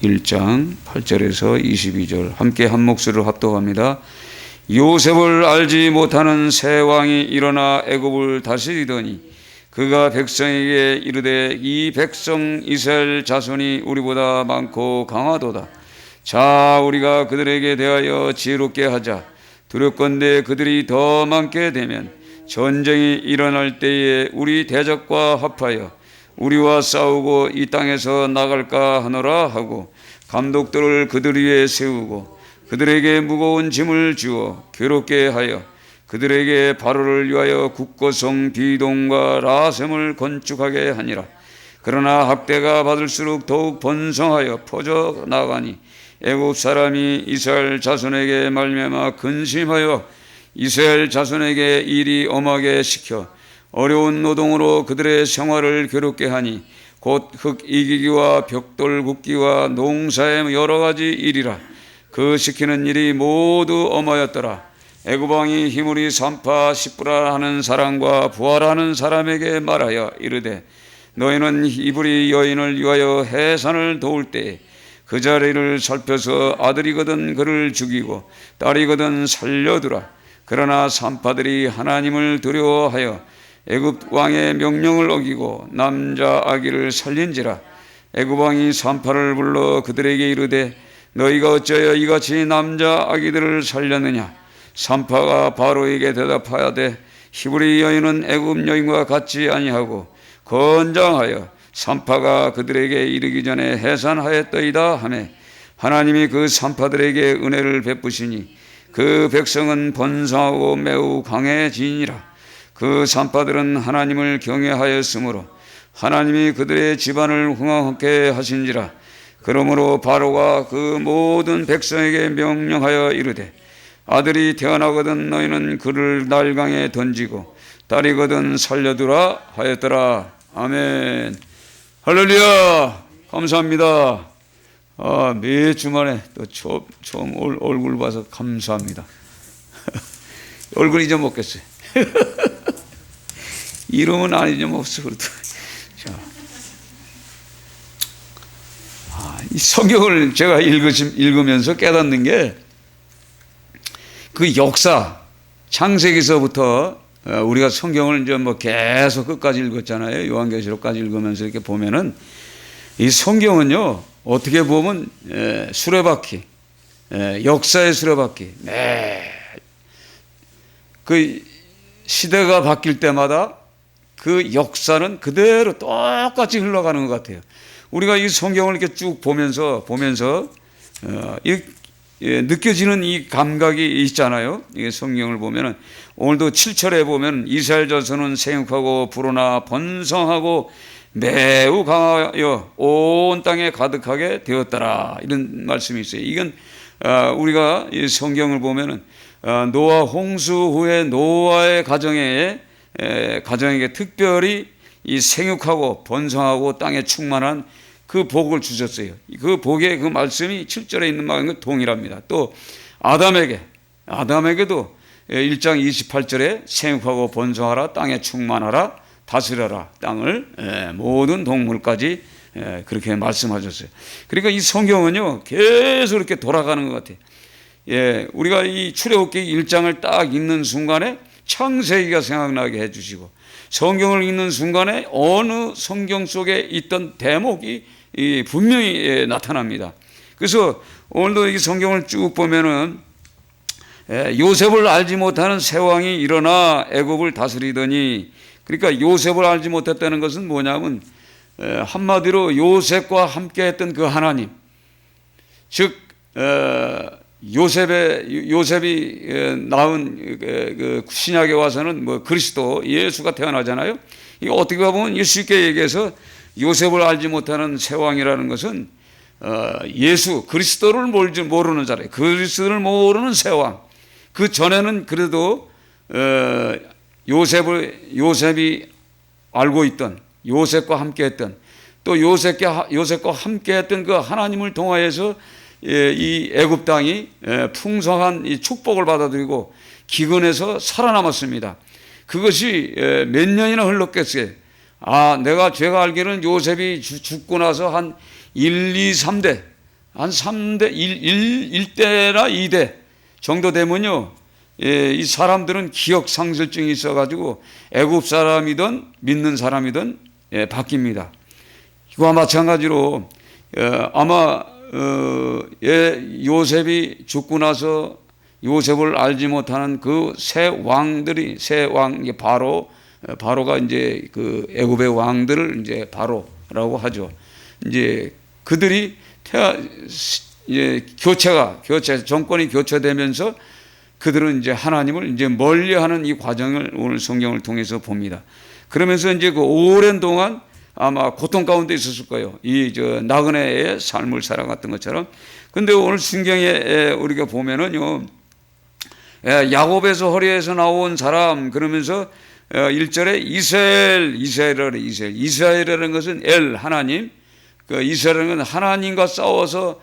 1장 8절에서 22절 함께 한 목소리로 합독합니다. 요셉을 알지 못하는 새 왕이 일어나 애굽을 다스리더니 그가 백성에게 이르되 이 백성 이스라엘 자손이 우리보다 많고 강하도다. 자, 우리가 그들에게 대하여 지혜롭게 하자. 두렵건대 그들이 더 많게 되면 전쟁이 일어날 때에 우리 대적과 합하여 우리와 싸우고 이 땅에서 나갈까 하노라 하고 감독들을 그들 위에 세우고 그들에게 무거운 짐을 주어 괴롭게 하여 그들에게 바로를 위하여 국고성 비동과 라셈을 건축하게 하니라. 그러나 학대가 받을수록 더욱 번성하여 퍼져 나가니 애굽 사람이 이스라엘 자손에게 말미암아 근심하여 이스라엘 자손에게 일이 엄하게 시켜 어려운 노동으로 그들의 생활을 괴롭게 하니 곧 흙 이기기와 벽돌 굽기와 농사의 여러 가지 일이라. 그 시키는 일이 모두 엄하였더라. 애굽 왕이 히물이 산파 십부라 하는 사람과 부하라는 사람에게 말하여 이르되 너희는 이브리 여인을 위하여 해산을 도울 때에 그 자리를 살펴서 아들이거든 그를 죽이고 딸이거든 살려두라. 그러나 산파들이 하나님을 두려워하여 애굽 왕의 명령을 어기고 남자 아기를 살린지라. 애굽 왕이 산파를 불러 그들에게 이르되 너희가 어찌하여 이같이 남자 아기들을 살렸느냐. 산파가 바로에게 대답하여되 히브리 여인은 애굽 여인과 같지 아니하고 건장하여 산파가 그들에게 이르기 전에 해산하였더이다 하며 하나님이 그 산파들에게 은혜를 베푸시니 그 백성은 번성하고 매우 강해지니라. 그 산파들은 하나님을 경외하였으므로 하나님이 그들의 집안을 흥왕하게 하신지라. 그러므로 바로가 그 모든 백성에게 명령하여 이르되 아들이 태어나거든 너희는 그를 날강에 던지고 딸이거든 살려두라 하였더라. 아멘. 할렐루야. 감사합니다. 매 주만에 또 처음 얼굴 봐서 감사합니다. 얼굴 잊어먹겠어요. 이름은 안 잊어먹었어. 그래도. 자, 이 성경을 제가 읽으면서 깨닫는 게 그 역사, 창세기서부터 우리가 성경을 이제 뭐 계속 끝까지 읽었잖아요. 요한계시록까지 읽으면서 이렇게 보면은 이 성경은요, 어떻게 보면 수레바퀴, 역사의 수레바퀴. 그 시대가 바뀔 때마다 그 역사는 그대로 똑같이 흘러가는 것 같아요. 우리가 이 성경을 이렇게 쭉 보면서 느껴지는 이 감각이 있잖아요. 이 성경을 보면은 오늘도 7절에 보면 이스라엘 자손은 생육하고 불어나 번성하고 매우 강하여 온 땅에 가득하게 되었더라. 이런 말씀이 있어요. 이건 우리가 이 성경을 보면은 노아 홍수 후에 노아의 가정에게 특별히 이 생육하고 번성하고 땅에 충만한 그 복을 주셨어요. 그 복의 그 말씀이 7절에 있는 말과 동일합니다. 또 아담에게도 1장 28절에 생육하고 번성하라, 땅에 충만하라, 다스려라, 땅을 모든 동물까지 그렇게 말씀하셨어요. 그러니까 이 성경은요 계속 이렇게 돌아가는 것 같아요. 우리가 이 출애굽기 1장을 딱 읽는 순간에 창세기가 생각나게 해주시고 성경을 읽는 순간에 어느 성경 속에 있던 대목이 분명히 나타납니다. 그래서 오늘도 이 성경을 쭉 보면은 요셉을 알지 못하는 새 왕이 일어나 애굽을 다스리더니, 그러니까 요셉을 알지 못했다는 것은 뭐냐면 한마디로 요셉과 함께했던 그 하나님, 즉 요셉이 낳은 그 신약에 와서는 뭐 그리스도 예수가 태어나잖아요. 이거 어떻게 보면 쉽게 얘기해서 요셉을 알지 못하는 새 왕이라는 것은 예수 그리스도를 모르는 자래. 그리스도를 모르는 새 왕. 그 전에는 그래도 요셉이 알고 있던, 요셉과 함께했던, 또 요셉과 함께했던 그 하나님을 통하여서 이 애굽 땅이 풍성한 이 축복을 받아들이고 기근에서 살아남았습니다. 그것이 몇 년이나 흘렀겠어요. 제가 알기로는 요셉이 죽고 나서 한 1, 2, 3대 한 3대 1대나 2대 정도 되면요, 이 사람들은 기억 상실증이 있어가지고 애굽 사람이든 믿는 사람이든 바뀝니다. 이와 마찬가지로 아마 요셉이 죽고 나서 요셉을 알지 못하는 그 세 왕들이, 세 왕, 바로가 이제 그 애굽의 왕들을 이제 바로라고 하죠. 이제 그들이 정권이 교체되면서 그들은 이제 하나님을 이제 멀리하는 이 과정을 오늘 성경을 통해서 봅니다. 그러면서 이제 그 오랜 동안 아마 고통 가운데 있었을 거예요. 나그네의 삶을 살아갔던 것처럼. 근데 오늘 성경에 우리가 보면은요, 야곱에서 허리에서 나온 사람 그러면서 1절에 이스라엘이라는 것은 하나님, 그 이스라엘은 하나님과 싸워서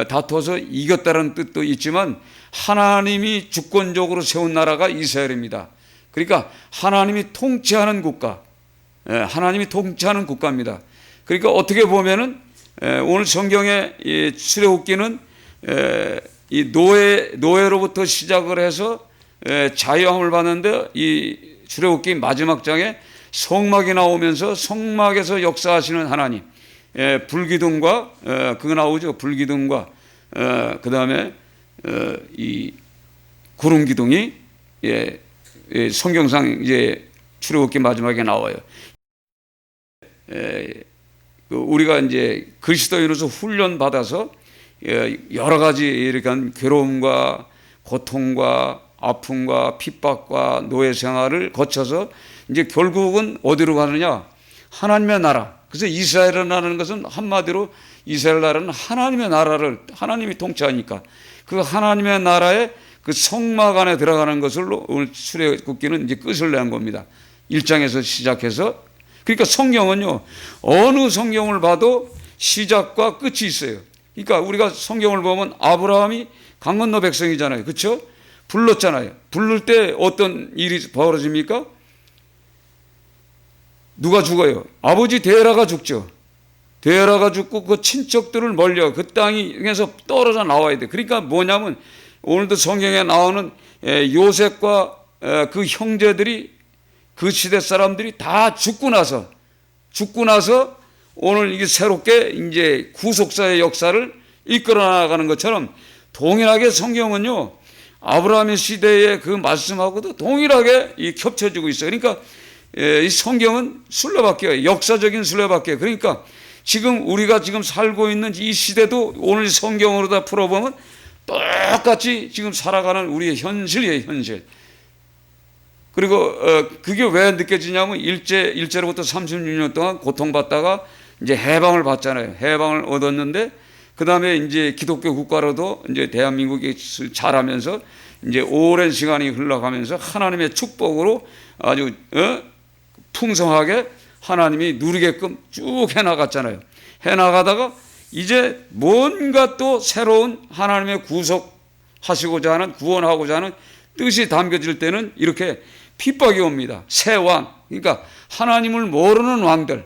다퉈서 이겼다는 뜻도 있지만 하나님이 주권적으로 세운 나라가 이스라엘입니다. 그러니까 하나님이 통치하는 국가, 하나님이 통치하는 국가입니다. 그러니까 어떻게 보면은 오늘 성경의 이 출애굽기는 이 노예로부터 시작을 해서 자유함을 받는데 이 출애굽기 마지막 장에 성막이 나오면서 성막에서 역사하시는 하나님, 불기둥과 그거 나오죠. 불기둥과 그 다음에 이 구름 기둥이 성경상 이제 출애굽기 마지막에 나와요. 우리가 이제 그리스도인으로서 훈련 받아서 여러 가지 이렇게 괴로움과 고통과 아픔과 핍박과 노예 생활을 거쳐서 이제 결국은 어디로 가느냐? 하나님의 나라. 그래서 이스라엘이라는 것은 한마디로 이스라엘 나라는 하나님의 나라를 하나님이 통치하니까 그 하나님의 나라의 그 성막 안에 들어가는 것으로 오늘 출애굽기는 이제 끝을 낸 겁니다. 1장에서 시작해서. 그러니까 성경은요, 어느 성경을 봐도 시작과 끝이 있어요. 그러니까 우리가 성경을 보면 아브라함이 강 건너 백성이잖아요. 그렇죠? 불렀잖아요. 부를 때 어떤 일이 벌어집니까? 누가 죽어요? 아버지 데라가 죽죠. 데라가 죽고 그 친척들을 멀려 그 땅에서 떨어져 나와야 돼. 그러니까 뭐냐면 오늘도 성경에 나오는 요셉과 그 형제들이 그 시대 사람들이 다 죽고 나서 오늘 이게 새롭게 이제 구속사의 역사를 이끌어 나가는 것처럼 동일하게 성경은요, 아브라함의 시대의 그 말씀하고도 동일하게 겹쳐지고 있어요. 그러니까 이 성경은 순례바뀌어요. 역사적인 순례바뀌어요. 그러니까 지금 우리가 지금 살고 있는 이 시대도 오늘 성경으로 다 풀어보면 똑같이 지금 살아가는 우리의 현실이에요, 현실. 그리고 그게 왜 느껴지냐면 일제로부터 36년 동안 고통받다가 이제 해방을 받잖아요. 해방을 얻었는데 그 다음에 이제 기독교 국가로도 이제 대한민국이 자라면서 이제 오랜 시간이 흘러가면서 하나님의 축복으로 아주 풍성하게 하나님이 누리게끔 쭉 해나갔잖아요. 해나가다가 이제 뭔가 또 새로운 하나님의 구속하시고자 하는, 구원하고자 하는 뜻이 담겨질 때는 이렇게 핍박이 옵니다. 새 왕, 그러니까 하나님을 모르는 왕들,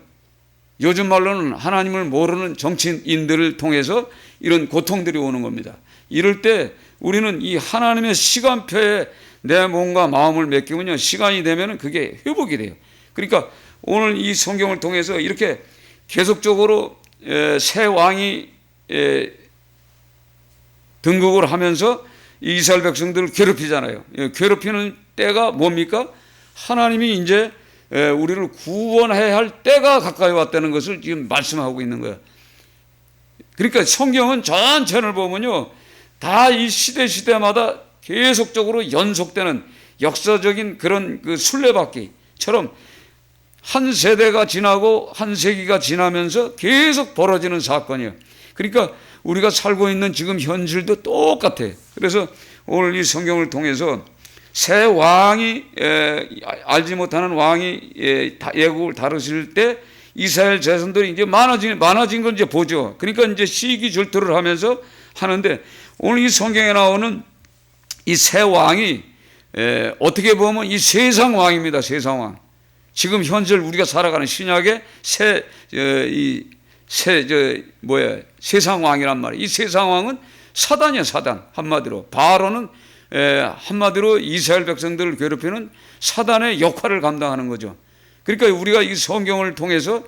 요즘 말로는 하나님을 모르는 정치인들을 통해서 이런 고통들이 오는 겁니다. 이럴 때 우리는 이 하나님의 시간표에 내 몸과 마음을 맡기면요, 시간이 되면 그게 회복이 돼요. 그러니까 오늘 이 성경을 통해서 이렇게 계속적으로 새 왕이 등극을 하면서 이스라엘 백성들을 괴롭히잖아요. 괴롭히는 때가 뭡니까? 하나님이 이제 우리를 구원해야 할 때가 가까이 왔다는 것을 지금 말씀하고 있는 거예요. 그러니까 성경은 전체를 보면요, 다 이 시대마다 계속적으로 연속되는 역사적인 그런 그 순례바퀴처럼 한 세대가 지나고 한 세기가 지나면서 계속 벌어지는 사건이에요. 그러니까 우리가 살고 있는 지금 현실도 똑같아요. 그래서 오늘 이 성경을 통해서 새 왕이 알지 못하는 왕이 애국을 다루실 때 이스라엘 자손들이 이제 많아진 걸 이제 보죠. 그러니까 이제 시기 질투를 하면서 하는데 오늘 이 성경에 나오는 이 새 왕이 어떻게 보면 이 세상 왕입니다. 세상 왕. 지금 현재 우리가 살아가는 신약의 세상 왕이란 말이에요. 이 세상 왕은 사단이야, 사단. 한마디로 바로는 한마디로 이스라엘 백성들을 괴롭히는 사단의 역할을 감당하는 거죠. 그러니까 우리가 이 성경을 통해서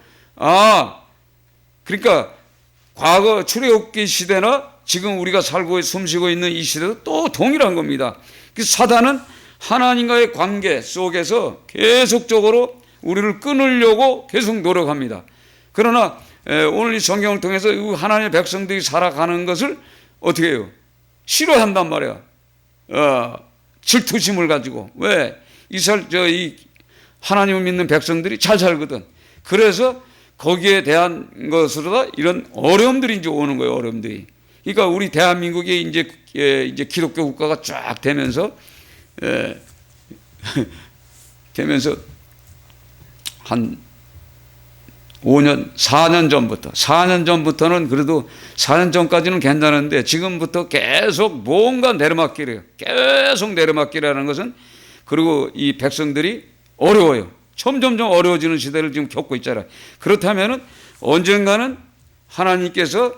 그러니까 과거 출애굽기 시대나 지금 우리가 살고 숨쉬고 있는 이 시대도 또 동일한 겁니다. 그 사단은 하나님과의 관계 속에서 계속적으로 우리를 끊으려고 계속 노력합니다. 그러나 오늘 이 성경을 통해서 하나님의 백성들이 살아가는 것을 어떻게 해요? 싫어한단 말이야. 질투심을 가지고. 왜? 이 하나님을 믿는 백성들이 잘 살거든. 그래서 거기에 대한 것으로 이런 어려움들이 이제 오는 거예요, 어려움들이. 그러니까 우리 대한민국이 이제 기독교 국가가 쫙 되면서 한 5년, 4년 전부터는 그래도 4년 전까지는 괜찮은데 지금부터 계속 뭔가 내려막길이에요. 계속 내려막길이라는 것은 그리고 이 백성들이 어려워요. 점점점 어려워지는 시대를 지금 겪고 있잖아요. 그렇다면은 언젠가는 하나님께서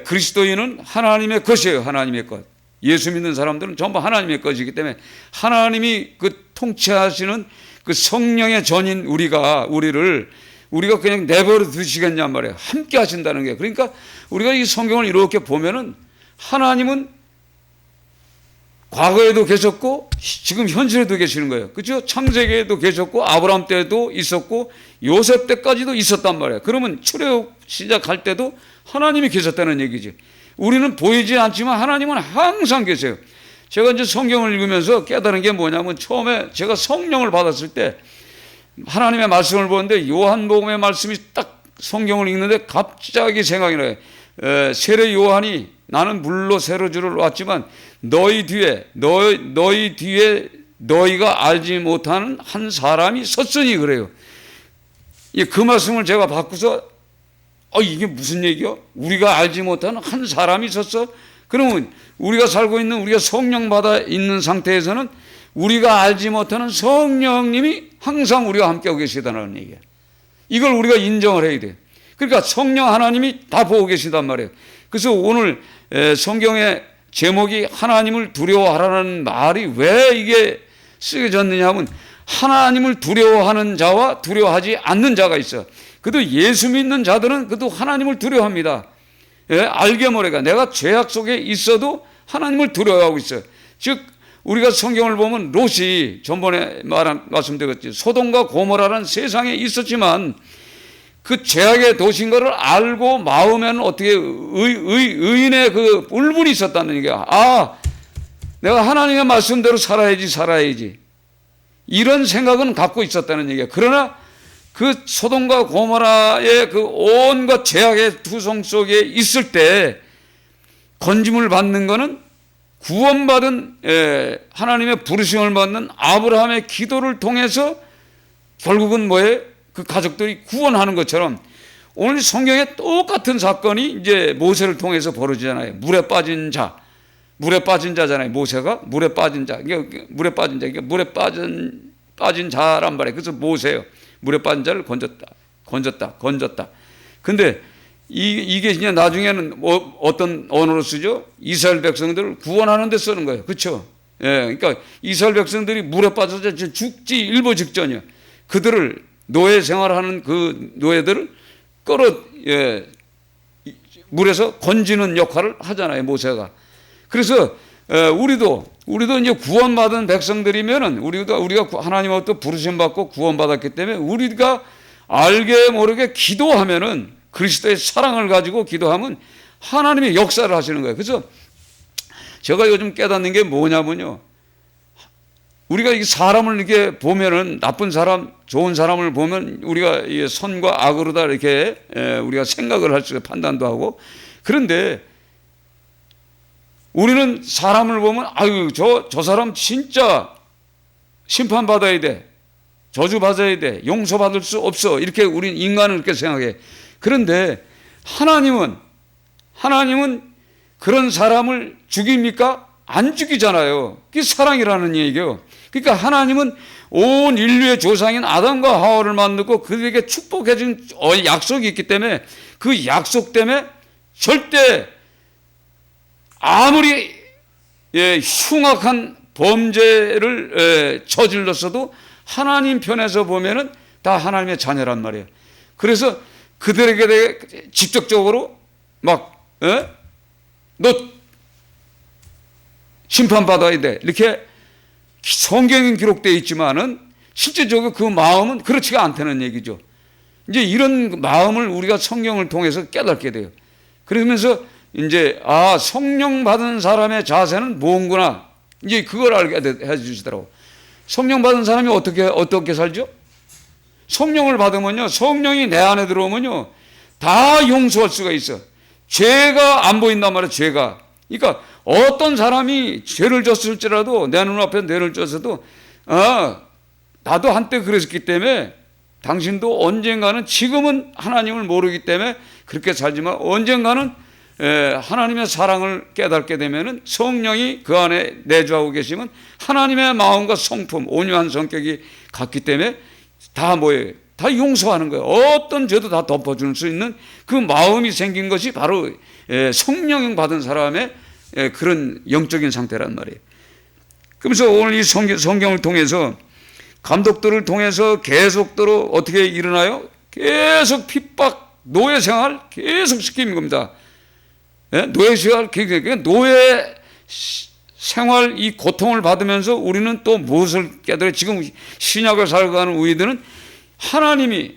그리스도인은 하나님의 것이에요. 하나님의 것. 예수 믿는 사람들은 전부 하나님의 것이기 때문에 하나님이 그 통치하시는 그 성령의 전인 우리가 그냥 내버려 두시겠냔 말이에요. 함께 하신다는 게. 그러니까 우리가 이 성경을 이렇게 보면은 하나님은 과거에도 계셨고 지금 현실에도 계시는 거예요. 그렇죠? 창세기에도 계셨고 아브라함 때도 있었고 요셉 때까지도 있었단 말이에요. 그러면 출애굽 시작할 때도 하나님이 계셨다는 얘기지. 우리는 보이지 않지만 하나님은 항상 계세요. 제가 이제 성경을 읽으면서 깨달은 게 뭐냐면 처음에 제가 성령을 받았을 때 하나님의 말씀을 보는데 요한복음의 말씀이 딱 성경을 읽는데 갑자기 생각이 나요. 세례 요한이 나는 물로 세례주를 왔지만 너희 뒤에 너희가 알지 못하는 한 사람이 섰으니 그래요. 그 말씀을 제가 받고서 이게 무슨 얘기야? 우리가 알지 못하는 한 사람이 섰어? 그러면 우리가 살고 있는 우리가 성령 받아 있는 상태에서는 우리가 알지 못하는 성령님이 항상 우리와 함께하고 계시다는 얘기야. 이걸 우리가 인정을 해야 돼. 그러니까 성령 하나님이 다 보고 계시단 말이에요. 그래서 오늘 성경의 제목이 하나님을 두려워하라는 말이 왜 이게 쓰여졌느냐 하면 하나님을 두려워하는 자와 두려워하지 않는 자가 있어. 그래도 예수 믿는 자들은 그래도 하나님을 두려워합니다. 알게 모르게 내가 죄악 속에 있어도 하나님을 두려워하고 있어요. 즉 우리가 성경을 보면 롯이 전번에 말씀드렸지 소돔과 고모라라는 세상에 있었지만 그 죄악의 도시인 것을 알고 마음에는 어떻게 의인의 그 울분이 있었다는 얘기야. 내가 하나님의 말씀대로 살아야지. 이런 생각은 갖고 있었다는 얘기야. 그러나 그 소돔과 고모라의 그 온갖 죄악의 투성 속에 있을 때 건짐을 받는 것은 구원받은 하나님의 부르심을 받는 아브라함의 기도를 통해서 결국은 뭐예요? 그 가족들이 구원하는 것처럼 오늘 성경에 똑같은 사건이 이제 모세를 통해서 벌어지잖아요. 물에 빠진 자잖아요. 모세가 물에 빠진 자. 물에 빠진 자란 말이에요. 그래서 모세요. 물에 빠진 자를 건졌다. 근데 이게 이제 나중에는 어떤 언어로 쓰죠? 이스라엘 백성들을 구원하는 데 쓰는 거예요. 그렇죠? 그러니까 이스라엘 백성들이 물에 빠져서 죽지 일보 직전이야. 그들을 노예 생활하는 그 노예들을 물에서 건지는 역할을 하잖아요, 모세가. 그래서 우리도 이제 구원받은 백성들이면은 우리가 하나님으로부터 부르심 받고 구원받았기 때문에 우리가 알게 모르게 기도하면은 그리스도의 사랑을 가지고 기도하면 하나님의 역사를 하시는 거예요. 그래서 제가 요즘 깨닫는 게 뭐냐면요. 우리가 이 사람을 이렇게 보면은 나쁜 사람, 좋은 사람을 보면 우리가 선과 악으로 다 이렇게 우리가 생각을 할 수 있고 판단도 하고 그런데 우리는 사람을 보면 저 사람 진짜 심판받아야 돼. 저주받아야 돼. 용서받을 수 없어. 이렇게 우리는 인간을 그렇게 생각해. 그런데 하나님은 그런 사람을 죽입니까? 안 죽이잖아요. 그게 사랑이라는 얘기예요. 그러니까 하나님은 온 인류의 조상인 아담과 하와를 만들고 그들에게 축복해 준 약속이 있기 때문에 그 약속 때문에 절대 아무리 흉악한 범죄를 저질렀어도 하나님 편에서 보면은 다 하나님의 자녀란 말이에요. 그래서 그들에게 직접적으로 막 너 심판받아야 돼 이렇게 성경에 기록되어 있지만은 실제적으로 그 마음은 그렇지가 않다는 얘기죠. 이제 이런 마음을 우리가 성경을 통해서 깨닫게 돼요. 그러면서 이제 성령 받은 사람의 자세는 뭔구나 이제 그걸 알게 해 주시더라고. 성령 받은 사람이 어떻게 살죠? 성령을 받으면요, 성령이 내 안에 들어오면요 다 용서할 수가 있어. 죄가 안 보인단 말이야. 죄가. 그러니까 어떤 사람이 죄를 졌을지라도 내 눈앞에 죄를 졌어도 나도 한때 그랬기 때문에 당신도 언젠가는, 지금은 하나님을 모르기 때문에 그렇게 살지만 언젠가는 하나님의 사랑을 깨닫게 되면은 성령이 그 안에 내주하고 계시면 하나님의 마음과 성품, 온유한 성격이 같기 때문에 다 뭐예요? 다 용서하는 거예요. 어떤 죄도 다 덮어줄 수 있는 그 마음이 생긴 것이 바로 성령 받은 사람의 그런 영적인 상태란 말이에요. 그래서 오늘 이 성경을 통해서 감독들을 통해서 계속대로 어떻게 일어나요? 계속 핍박, 노예 생활 계속 시키는 겁니다. 노예 생활, 노예 생활 이 고통을 받으면서 우리는 또 무엇을 깨달아요? 지금 신약을 살아가는 우리들은 하나님이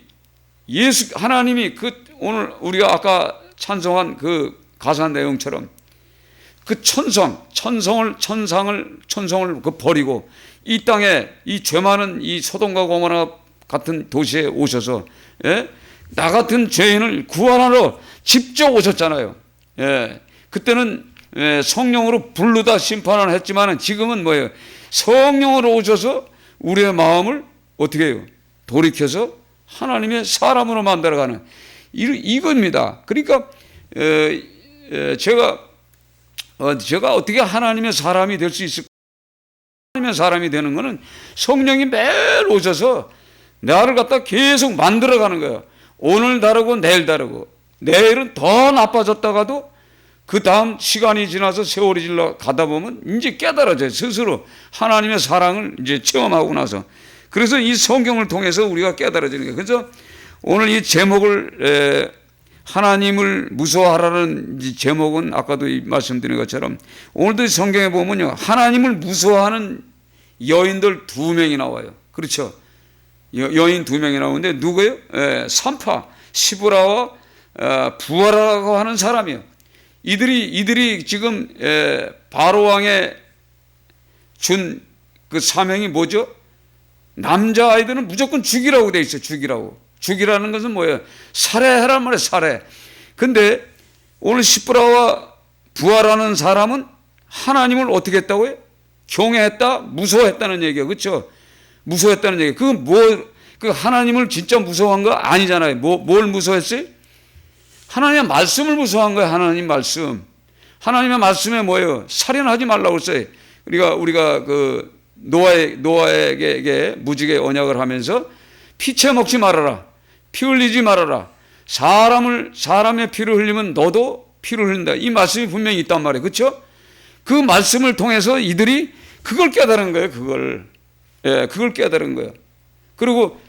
오늘 우리가 아까 찬송한 그 가사 내용처럼 그 천성을 그 버리고 이 땅에 이 죄 많은 이 소돔과 고모라 같은 도시에 오셔서 나 같은 죄인을 구원하러 직접 오셨잖아요. 그때는 성령으로 부르다 심판을 했지만 지금은 뭐예요? 성령으로 오셔서 우리의 마음을 어떻게 해요? 돌이켜서 하나님의 사람으로 만들어가는 이겁니다. 그러니까 제가 어떻게 하나님의 사람이 될 수 있을까? 하나님의 사람이 되는 것은 성령이 매일 오셔서 나를 갖다 계속 만들어가는 거예요. 오늘 다르고 내일 다르고, 내일은 더 나빠졌다가도 그 다음 시간이 지나서 세월이 질러 가다 보면 이제 깨달아져요. 스스로 하나님의 사랑을 이제 체험하고 나서. 그래서 이 성경을 통해서 우리가 깨달아지는 거예요. 그래서 오늘 이 제목을 하나님을 무서워하라는 제목은 아까도 말씀드린 것처럼 오늘도 성경에 보면요, 하나님을 무서워하는 여인들 2명이 나와요. 그렇죠? 여인 2명이 나오는데 누구예요? 산파 시브라와 부하라고 하는 사람이에요. 이들이 지금 바로 왕에 준 그 사명이 뭐죠? 남자 아이들은 무조건 죽이라고 돼 있어요. 죽이라는 것은 뭐예요? 살해하란 말이에요. 살해. 근데 오늘 시브라와 부하라는 사람은 하나님을 어떻게 했다고요? 경외했다, 무서워했다는 얘기예요. 그렇죠? 무서워했다는 얘기. 그 하나님을 진짜 무서워한 거 아니잖아요. 뭘 무서워했어요? 하나님의 말씀을 무서워한 거예요. 하나님 말씀. 하나님의 말씀에 뭐예요? 살인하지 말라고 했어요. 우리가 그 노아에게 무지개 언약을 하면서 피채 먹지 말아라. 피 흘리지 말아라. 사람의 피를 흘리면 너도 피를 흘린다. 이 말씀이 분명히 있단 말이에요. 그렇죠? 그 말씀을 통해서 이들이 그걸 깨달은 거예요. 그걸 깨달은 거예요. 그리고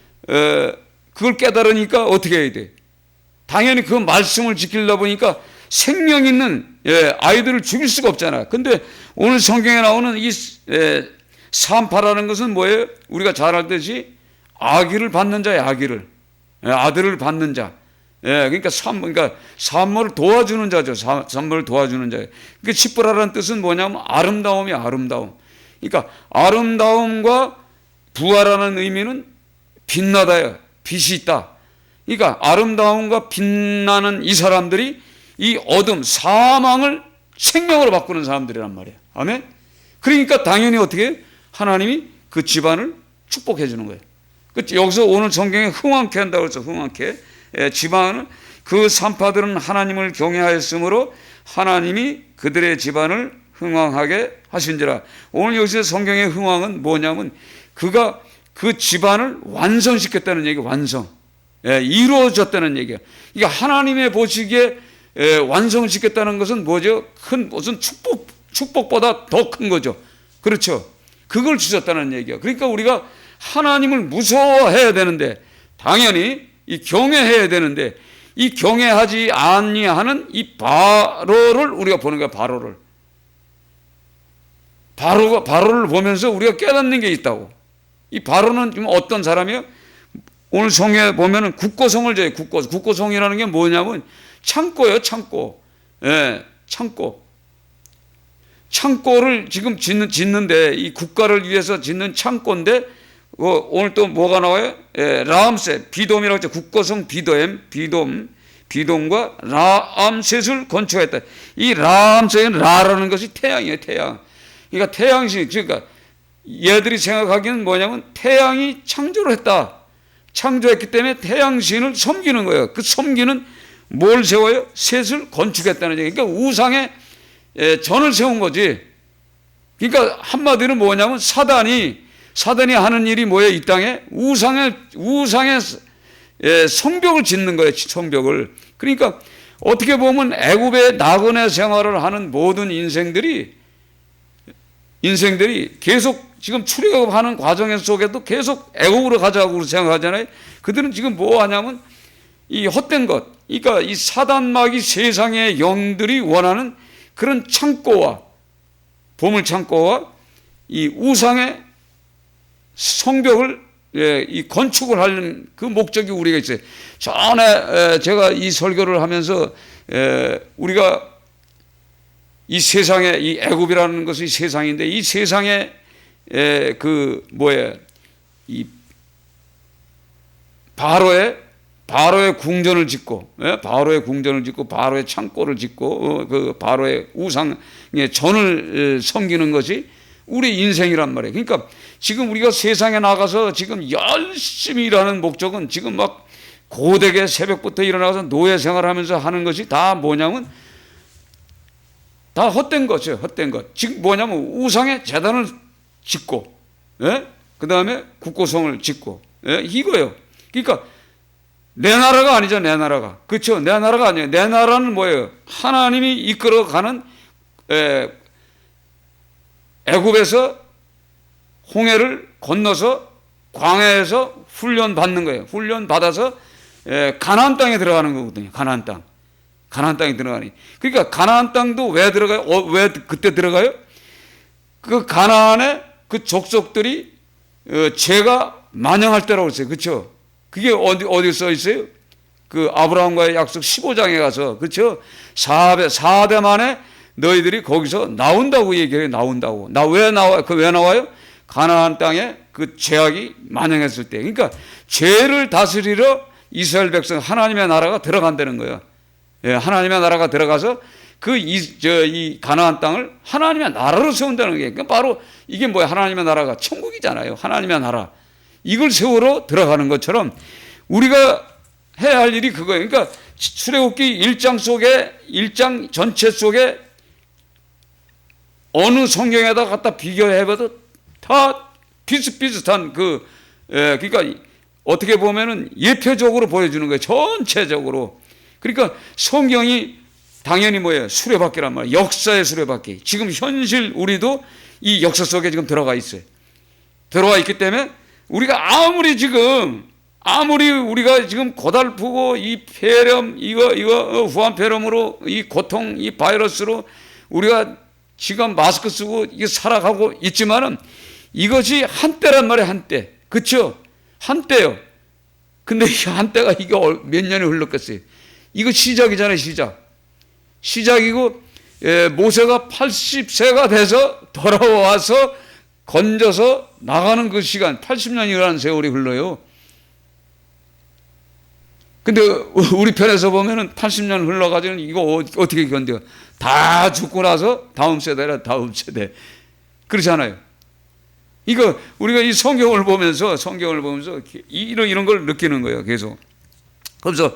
그걸 깨달으니까 어떻게 해야 돼? 당연히 그 말씀을 지키려다 보니까 생명 있는 아이들을 죽일 수가 없잖아요. 근데 오늘 성경에 나오는 이 산파라는 것은 뭐예요? 우리가 잘 알듯이 아기를 받는 자예요. 아들을 받는 자. 그러니까 산모를 도와주는 자죠. 산모를 도와주는 자예요. 그러니까 시브라라는 뜻은 뭐냐면 아름다움. 그러니까 아름다움과 부하라는 의미는 빛나다요. 빛이 있다. 그러니까 아름다움과 빛나는 이 사람들이 이 어둠, 사망을 생명으로 바꾸는 사람들이란 말이에요. 아멘? 그러니까 당연히 어떻게 해요? 하나님이 그 집안을 축복해 주는 거예요. 여기서 오늘 성경에 흥왕케 한다고 했죠. 흥왕케. 집안은 그 산파들은 하나님을 경외하였으므로 하나님이 그들의 집안을 흥왕하게 하신지라. 오늘 여기서 성경의 흥왕은 뭐냐면 그가 그 집안을 완성시켰다는 얘기, 완성. 이루어졌다는 얘기야. 이게 하나님의 보시기에 완성시켰다는 것은 뭐죠? 큰 무슨 축복보다 더 큰 거죠. 그렇죠. 그걸 주셨다는 얘기야. 그러니까 우리가 하나님을 무서워해야 되는데, 당연히 이 경외해야 되는데, 이 경외하지 아니하는 이 바로를 우리가 보는 거야. 바로를 보면서 우리가 깨닫는 게 있다고. 이 바로는 지금 어떤 사람이요? 오늘 성경에 보면은 국고성을 져요. 국고성이라는 게 뭐냐면 창고예요. 창고. 창고. 창고를 지금 짓는데, 이 국가를 위해서 짓는 창고인데, 오늘 또 뭐가 나와요? 라암셋, 비돔이라고 했죠. 국고성 비돔과 라암셋을 건축했다. 이 라암셋은 라라는 것이 태양이에요. 태양. 그러니까 태양신, 그러니까 얘들이 생각하기는 뭐냐면 태양이 창조를 했다. 창조했기 때문에 태양신을 섬기는 거예요. 그 섬기는 뭘 세워요? 셋을 건축했다는 얘기. 그러니까 우상에 전을 세운 거지. 그러니까 한마디로 뭐냐면 사단이 하는 일이 뭐예요? 이 땅에 우상의 성벽을 짓는 거예요. 성벽을. 그러니까 어떻게 보면 애굽의 나그네 생활을 하는 모든 인생들이 계속 지금 출애굽하는 과정 속에도 계속 애굽으로 가자고 생각하잖아요. 그들은 지금 뭐 하냐면 이 헛된 것, 그러니까 이 사단마귀 세상의 영들이 원하는 그런 창고와 보물 창고와 이 우상의 성벽을 이 건축을 하는 그 목적이 우리가 있어요. 전에 제가 이 설교를 하면서 우리가 이 세상에 이 애굽이라는 것이 세상인데 이 세상에 이 바로의 궁전을 짓고 바로의 창고를 짓고 그 바로의 우상의 전을 섬기는 것이 우리 인생이란 말이에요. 그러니까 지금 우리가 세상에 나가서 지금 열심히 일하는 목적은 지금 막 고되게 새벽부터 일어나서 노예 생활하면서 하는 것이 다 뭐냐면 다 헛된 것이에요. 헛된 것. 지금 뭐냐면 우상의 제단을 짓고, 그 다음에 국고성을 짓고, 이거예요. 그러니까 내 나라가 아니죠. 내 나라가. 그렇죠. 내 나라가 아니에요. 내 나라는 뭐예요? 하나님이 이끌어가는 애굽에서 홍해를 건너서 광야에서 훈련 받는 거예요. 훈련 받아서 가나안 땅에 들어가는 거거든요. 가나안 땅에 들어가니. 그러니까 가나안 땅도 왜 들어가요? 왜 그때 들어가요? 그 가나안의 그 족속들이 죄가 만영할 때라고 했어요. 그렇죠? 그게 어디 써 있어요? 그 아브라함과의 약속 15장에 가서, 그렇죠? 4대 만에 너희들이 거기서 나온다고 얘기해요. 나온다고. 왜 나와요? 가나안 땅에 그 죄악이 만영했을 때. 그러니까 죄를 다스리러 이스라엘 백성 하나님의 나라가 들어간다는 거예요. 하나님의 나라가 들어가서 이 가나안 땅을 하나님의 나라로 세운다는 게, 그러니까 바로 이게 뭐야? 하나님의 나라가 천국이잖아요. 하나님의 나라. 이걸 세우러 들어가는 것처럼 우리가 해야 할 일이 그거예요. 그러니까 출애굽기 1장 전체 속에 어느 성경에다 갖다 비교해봐도 다 비슷비슷한 그러니까 어떻게 보면은 예표적으로 보여주는 거예요. 전체적으로. 그러니까 성경이 당연히 뭐예요? 수레바퀴란 말이에요. 역사의 수레바퀴. 지금 현실 우리도 이 역사 속에 지금 들어가 있어요. 들어와 있기 때문에 우리가 아무리 우리가 지금 고달프고 이 폐렴 이거 후한 폐렴으로 이 고통 이 바이러스로 우리가 지금 마스크 쓰고 이게 살아가고 있지만은 이것이 한때란 말이에요. 한때. 그렇죠? 한때요. 근데 이 한때가 이게 몇 년이 흘렀겠어요. 이거 시작이잖아요. 시작이고 모세가 80세가 돼서 돌아와서 건져서 나가는 그 시간 80년이라는 세월이 흘러요. 근데 우리 편에서 보면은 80년 흘러가지고 이거 어떻게 견뎌요? 다 죽고 나서 다음 세대 그렇잖아요. 이거 우리가 이 성경을 보면서 이런 걸 느끼는 거예요. 계속. 그래서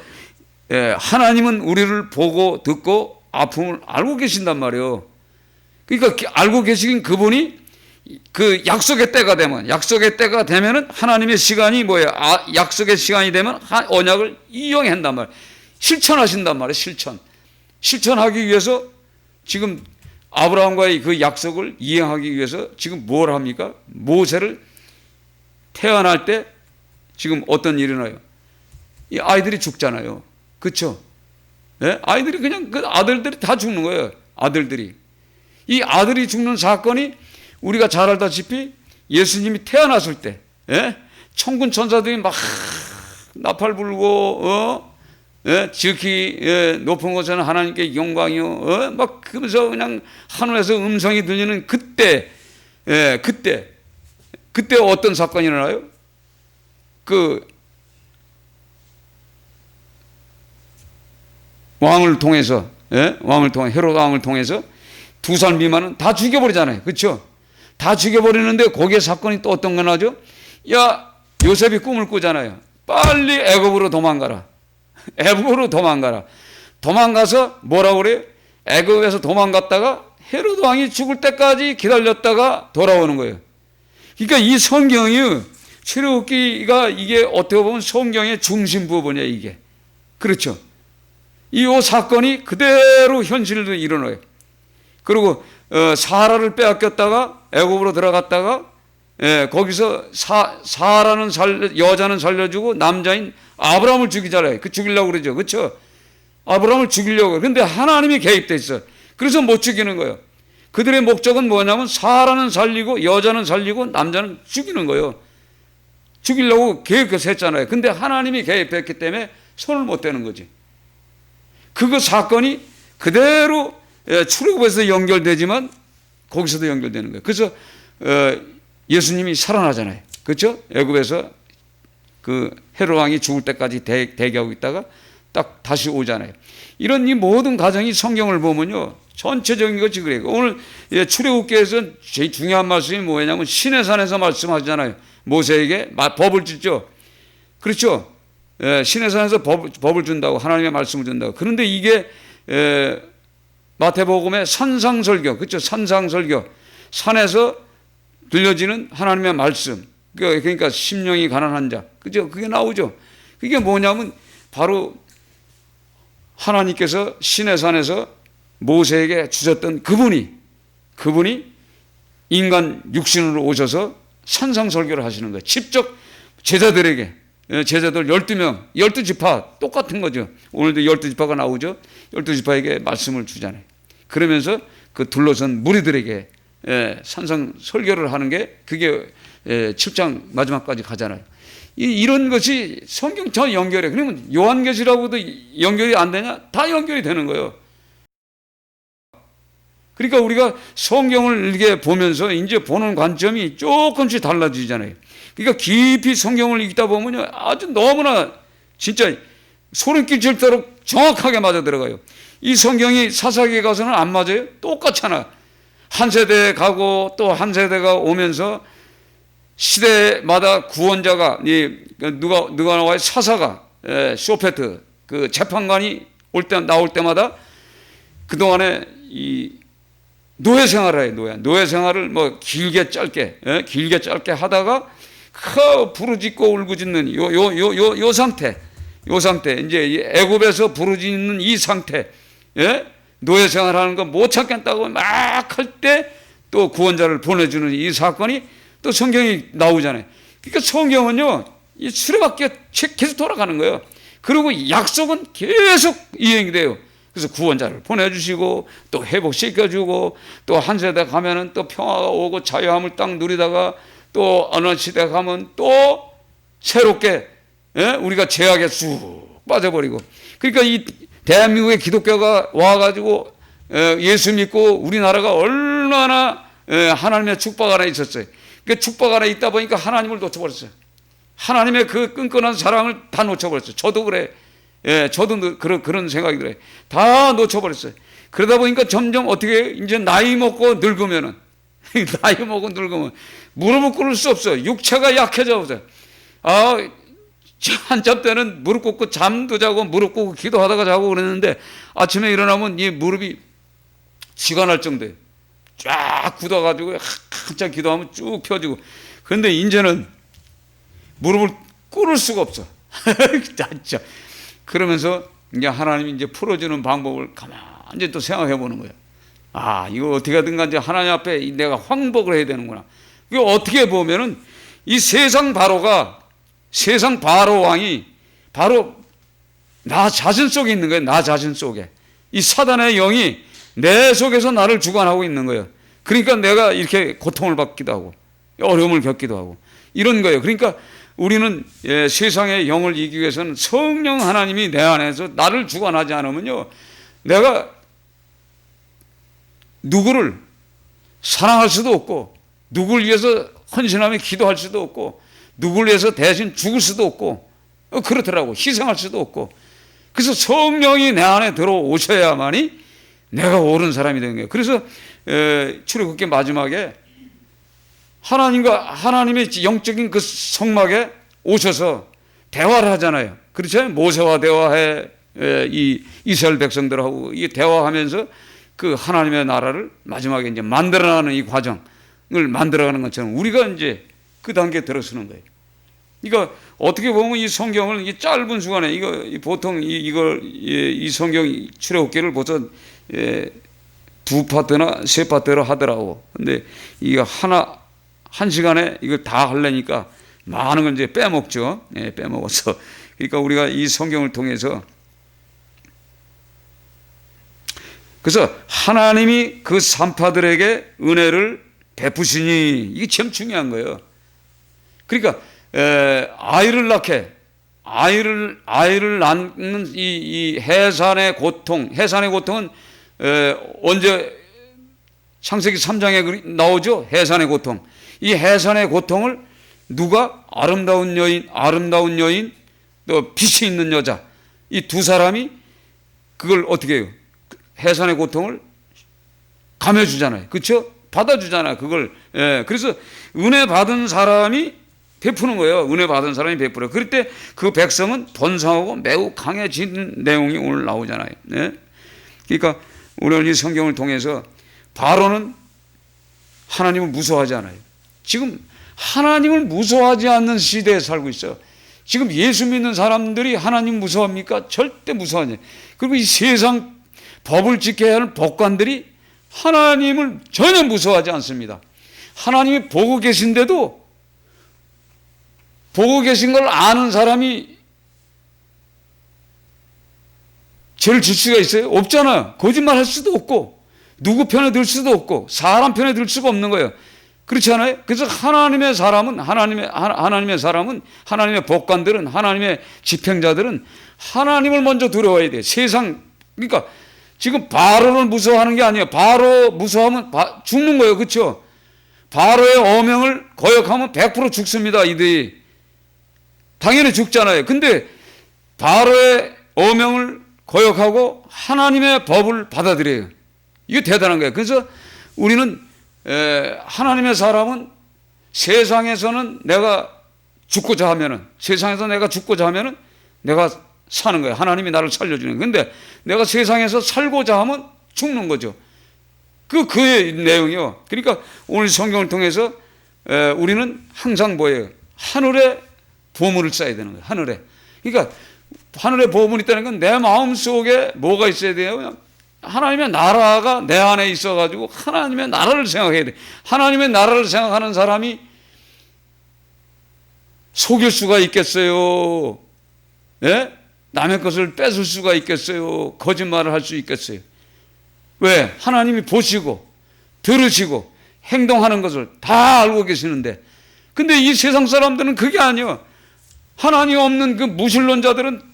하나님은 우리를 보고 듣고 아픔을 알고 계신단 말이에요. 그러니까 알고 계신 그분이 그 약속의 때가 되면은 하나님의 시간이 뭐예요? 약속의 시간이 되면 언약을 이행한단 말이에요. 실천하신단 말이에요. 실천하기 위해서 지금 아브라함과의 그 약속을 이행하기 위해서 지금 뭘 합니까? 모세를 태어날 때 지금 어떤 일이 나요? 이 아이들이 죽잖아요. 그렇죠? 네? 아이들이 그냥 그 아들들이 다 죽는 거예요. 아들들이. 이 아들이 죽는 사건이 우리가 잘 알다시피 예수님이 태어났을 때, 예? 천군 천사들이 막 나팔 불고, 지극히 높은 곳에는 하나님께 영광이요, 막 그러면서 그냥 하늘에서 음성이 들리는 그때, 그때 어떤 사건이 일어나요? 왕을 통해서 헤롯 왕을 통해서 2살 미만은 다 죽여버리잖아요. 그렇죠? 다 죽여버리는데 거기에 사건이 또 어떤 거 나죠? 야, 요셉이 꿈을 꾸잖아요. 빨리 애굽으로 도망가라. 애굽으로 도망가라. 도망가서 뭐라고 그래요? 애굽에서 도망갔다가 헤롯 왕이 죽을 때까지 기다렸다가 돌아오는 거예요. 그러니까 이 성경이 출애굽기가 이게 어떻게 보면 성경의 중심 부분이에요. 이게. 그렇죠? 이 사건이 그대로 현실로 일어나요. 그리고 사라를 빼앗겼다가 애굽으로 들어갔다가 거기서 사라는 여자는 살려주고 남자인 아브라함을 죽이잖아요. 죽이려고 그러죠. 그렇죠? 아브라함을 죽이려고. 그런데 하나님이 개입돼 있어요. 그래서 못 죽이는 거예요. 그들의 목적은 뭐냐면 사라는 살리고 여자는 살리고 남자는 죽이는 거예요. 죽이려고 계획해서 했잖아요. 근데 하나님이 개입했기 때문에 손을 못 대는 거지. 그거 사건이 그대로 출애굽에서 연결되지만 거기서도 연결되는 거예요. 그래서 예수님이 살아나잖아요. 그렇죠? 애굽에서 그 헤롯 왕이 죽을 때까지 대기하고 있다가 딱 다시 오잖아요. 이런 이 모든 과정이 성경을 보면요, 전체적인 것이 그래요. 오늘 출애굽기에서 제일 중요한 말씀이 뭐냐면 시내 산에서 말씀하잖아요. 모세에게 법을 주죠. 그렇죠? 시내 산에서 법을 준다고, 하나님의 말씀을 준다고. 그런데 이게 마태복음의 산상설교, 그렇죠? 산상설교, 산에서 들려지는 하나님의 말씀, 그러니까 심령이 가난한 자, 그죠? 그게 나오죠. 그게 뭐냐면 바로 하나님께서 시내산에서 모세에게 주셨던 그분이 인간 육신으로 오셔서 산상설교를 하시는 거예요. 직접 제자들에게, 제자들 12명, 12지파 똑같은 거죠. 오늘도 12지파가 나오죠. 12지파에게 말씀을 주잖아요. 그러면서 그 둘러선 무리들에게 산상설교를 하는 게 그게 7장 마지막까지 가잖아요. 이런 것이 성경 전 연결해. 그러면 요한계시라고도 연결이 안 되냐? 다 연결이 되는 거예요. 그러니까 우리가 성경을 이렇게 보면서 이제 보는 관점이 조금씩 달라지잖아요. 그러니까 깊이 성경을 읽다 보면요, 아주 너무나 진짜 소름 끼칠도록 정확하게 맞아 들어가요. 이 성경이 사사기에 가서는 안 맞아요? 똑같잖아. 한 세대 가고 또 한 세대가 오면서 시대마다 구원자가, 누가 나와요? 사사가, 쇼페트, 그 재판관이 나올 때마다 그동안에 이 노예 생활을 해요. 노예 생활을 뭐 길게 짧게 하다가 부르짖고 울부짖는 요 상태, 이제 애굽에서 부르짖는 이 상태, 노예 생활하는 거 못 참겠다고 막 할 때 또 구원자를 보내주는 이 사건이 또 성경이 나오잖아요. 그러니까 성경은요, 이 수레바퀴가 계속 돌아가는 거예요. 그리고 약속은 계속 이행이 돼요. 그래서 구원자를 보내주시고 또 회복시켜주고 또 한 세대 가면은 또 평화가 오고 자유함을 딱 누리다가 또 어느 시대 가면 또 새롭게 우리가 죄악에 쑥 빠져버리고. 그러니까 이 대한민국의 기독교가 와가지고 예수 믿고 우리나라가 얼마나 하나님의 축복 안에 있었어요. 그 축복 안에 있다 보니까 하나님을 놓쳐버렸어요. 하나님의 그 끈끈한 사랑을 다 놓쳐버렸어요. 저도 그래. 저도 그런 생각이 들어요. 다 놓쳐버렸어요. 그러다 보니까 점점 어떻게 이제 나이 먹고 늙으면 무릎을 꿇을 수 없어요. 육체가 약해져 버려요. 한참 때는 무릎 꿇고 잠도 자고 무릎 꿇고 기도하다가 자고 그랬는데 아침에 일어나면 이 무릎이 쥐가 날 정도예요. 쫙 굳어가지고 한참 기도하면 쭉 펴지고. 그런데 이제는 무릎을 꿇을 수가 없어. 진짜. 그러면서 이제 하나님이 이제 풀어주는 방법을 가만히 또 생각해 보는 거예요. 아, 이거 어떻게 하든 간에 하나님 앞에 내가 황복을 해야 되는구나. 이거 어떻게 보면은 이 세상 바로 왕이 바로 나 자신 속에 있는 거예요. 나 자신 속에. 이 사단의 영이 내 속에서 나를 주관하고 있는 거예요. 그러니까 내가 이렇게 고통을 받기도 하고 어려움을 겪기도 하고 이런 거예요. 그러니까 우리는 세상의 영을 이기기 위해서는 성령 하나님이 내 안에서 나를 주관하지 않으면요, 내가 누구를 사랑할 수도 없고, 누구를 위해서 헌신하며 기도할 수도 없고, 누구를 위해서 대신 죽을 수도 없고, 그렇더라고. 희생할 수도 없고. 그래서 성령이 내 안에 들어오셔야만이 내가 옳은 사람이 되는 거예요. 그래서 출애굽기 마지막에 하나님의 영적인 그 성막에 오셔서 대화를 하잖아요. 그렇죠? 모세와 대화해, 이 이스라엘 백성들하고 이 대화하면서 그 하나님의 나라를 마지막에 이제 만들어가는 이 과정을 만들어가는 것처럼 우리가 이제 그 단계에 들어서는 거예요. 그러니까 어떻게 보면 이 성경을 이 짧은 시간에 보통 이 성경 출애굽기를 벌써 두 파트나 세 파트로 하더라고. 근데 이거 한 시간에 이걸 다 하려니까 많은 걸 이제 빼먹죠. 빼먹어서. 그러니까 우리가 이 성경을 통해서 그래서 하나님이 그 산파들에게 은혜를 베푸시니 이게 참 중요한 거예요. 그러니까 아이를 낳게 아이를 낳는 이 해산의 고통은 언제 창세기 3장에 나오죠? 해산의 고통. 이 해산의 고통을 누가 아름다운 여인 또 빛이 있는 여자 이 두 사람이 그걸 어떻게 해요? 해산의 고통을 감해주잖아요. 그렇죠? 받아주잖아요. 그걸. 그래서 은혜 받은 사람이 베푸는 거예요. 은혜 받은 사람이 베풀어요. 그럴 때 그 백성은 번성하고 매우 강해진 내용이 오늘 나오잖아요. 그러니까 우리는 이 성경을 통해서 바로는 하나님을 무서워하지 않아요. 지금 하나님을 무서워하지 않는 시대에 살고 있어요. 지금 예수 믿는 사람들이 하나님 무서워합니까? 절대 무서워하지 않아요. 그리고 이 세상 법을 지켜야 하는 법관들이 하나님을 전혀 무서워하지 않습니다. 하나님이 보고 계신데도 보고 계신 걸 아는 사람이 죄를 질 수가 있어요? 없잖아요. 거짓말 할 수도 없고 누구 편에 들 수도 없고 사람 편에 들 수가 없는 거예요. 그렇지 않아요? 그래서 하나님의 하나님의 법관들은 하나님의 집행자들은 하나님을 먼저 두려워해야 돼요. 그러니까 지금 바로를 무서워하는 게 아니에요. 바로 무서워하면 죽는 거예요. 그렇죠? 바로의 어명을 거역하면 100% 죽습니다. 이들이 당연히 죽잖아요. 근데 바로의 어명을 거역하고 하나님의 법을 받아들여요. 이게 대단한 거예요. 그래서 우리는 하나님의 사람은 세상에서는 내가 죽고자 하면은 내가 사는 거예요. 하나님이 나를 살려주는 거예요. 근데 내가 세상에서 살고자 하면 죽는 거죠. 그의 내용이요. 그러니까 오늘 성경을 통해서 우리는 항상 뭐예요? 하늘에 보물을 쌓아야 되는 거예요. 하늘에. 그러니까 하늘에 보물이 있다는 건 내 마음속에 뭐가 있어야 돼요? 하나님의 나라가 내 안에 있어가지고 하나님의 나라를 생각해야 돼. 하나님의 나라를 생각하는 사람이 속일 수가 있겠어요? 예? 남의 것을 뺏을 수가 있겠어요? 거짓말을 할 수 있겠어요? 왜? 하나님이 보시고 들으시고 행동하는 것을 다 알고 계시는데, 근데 이 세상 사람들은 그게 아니에요. 하나님 없는 그 무신론자들은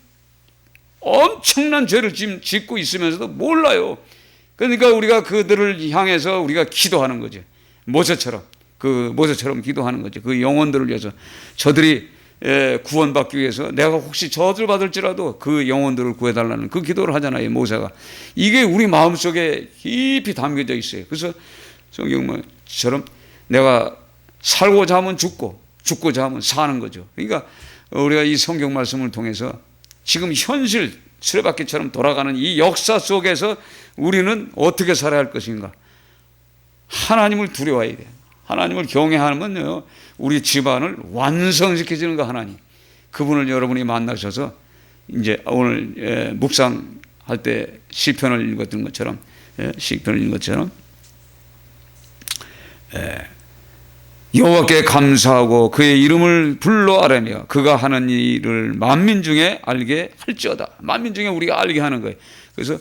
엄청난 죄를 짓고 있으면서도 몰라요. 그러니까 우리가 그들을 향해서 우리가 기도하는 거죠. 모세처럼 기도하는 거죠. 그 영혼들을 위해서 저들이 구원받기 위해서 내가 혹시 저주를 받을지라도 그 영혼들을 구해달라는 그 기도를 하잖아요. 모세가. 이게 우리 마음속에 깊이 담겨져 있어요. 그래서 성경처럼 내가 살고자 하면 죽고자 하면 사는 거죠. 그러니까 우리가 이 성경 말씀을 통해서 지금 현실 수레바퀴처럼 돌아가는 이 역사 속에서 우리는 어떻게 살아야 할 것인가? 하나님을 두려워해야 돼. 하나님을 경외하면요, 우리 집안을 완성시켜주는 거 하나님. 그분을 여러분이 만나셔서 이제 오늘 묵상할 때 시편을 읽었던 것처럼, 시편을 읽은 것처럼 여호와께 감사하고 그의 이름을 불러 아뢰며 그가 하는 일을 만민 중에 알게 할지어다. 만민 중에 우리가 알게 하는 거예요. 그래서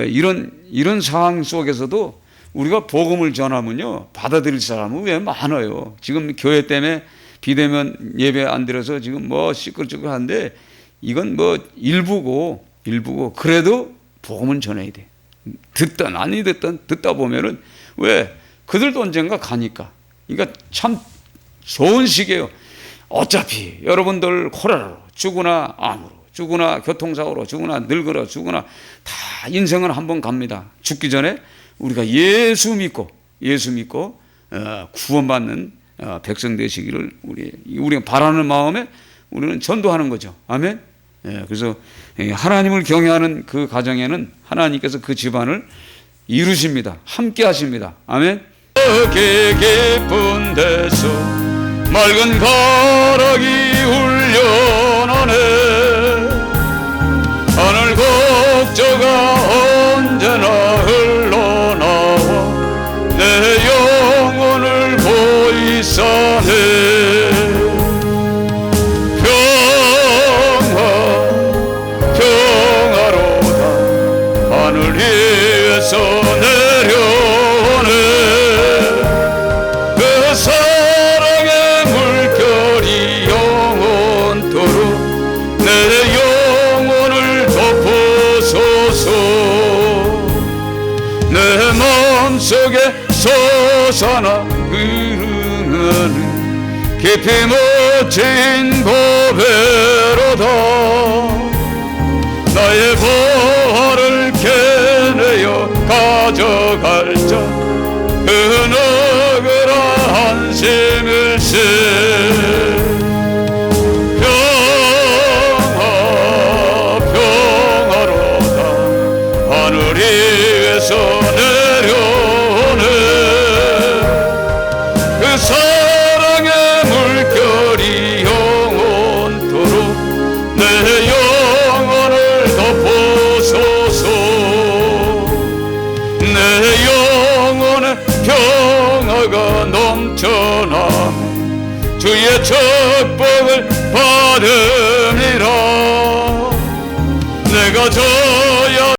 이런 상황 속에서도 우리가 복음을 전하면요, 받아들일 사람은 왜 많아요. 지금 교회 때문에 비대면 예배 안 드려서 지금 뭐 시끌시끌한데 이건 뭐 일부고 그래도 복음은 전해야 돼. 듣든 아니 듣든 듣다 보면은 왜 그들도 언젠가 가니까. 그러니까 참 좋은 시기예요. 어차피 여러분들 콜레라로 죽으나 암으로 죽으나 교통사고로 죽으나 늙으나 죽으나 다 인생은 한번 갑니다. 죽기 전에 우리가 예수 믿고 구원받는 백성 되시기를 우리가 바라는 마음에 우리는 전도하는 거죠. 아멘. 그래서 하나님을 경외하는 그 가정에는 하나님께서 그 집안을 이루십니다. 함께 하십니다. 아멘. 깊은 데서 맑은 가락이 울려나네. 하늘 곡조가 언제나 흘러나와 내 영혼을 보이사네. 평화로다 하늘 위에서 내려오네. 그 사랑의 물결이 영원토록 내 영혼을 덮어소서. 내 마음속에 솟아나 흐르는 깊이 묻힌 고배로다. 나의 보화를 캐내어 가져갈 자 그 너그라 한심일세. 평화로다 하늘 위에서 내려오네. 그 사랑의 물결이 영원토록 내 영혼을 덮어소서. 내 영혼에 평화가 넘쳐나 주의 축복을 받으리라. 내가